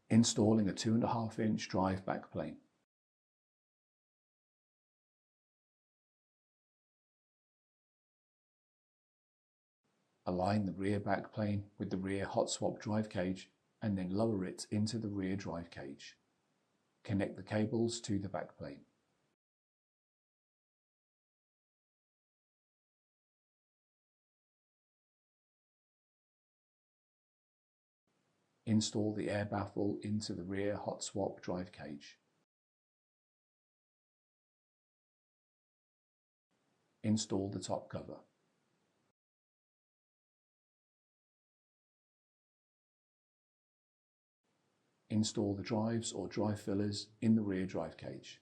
Installing a 2.5-inch drive backplane. Align the rear backplane with the rear hot swap drive cage and then lower it into the rear drive cage. Connect the cables to the backplane. Install the air baffle into the rear hot swap drive cage. Install the top cover. Install the drives or drive fillers in the rear drive cage.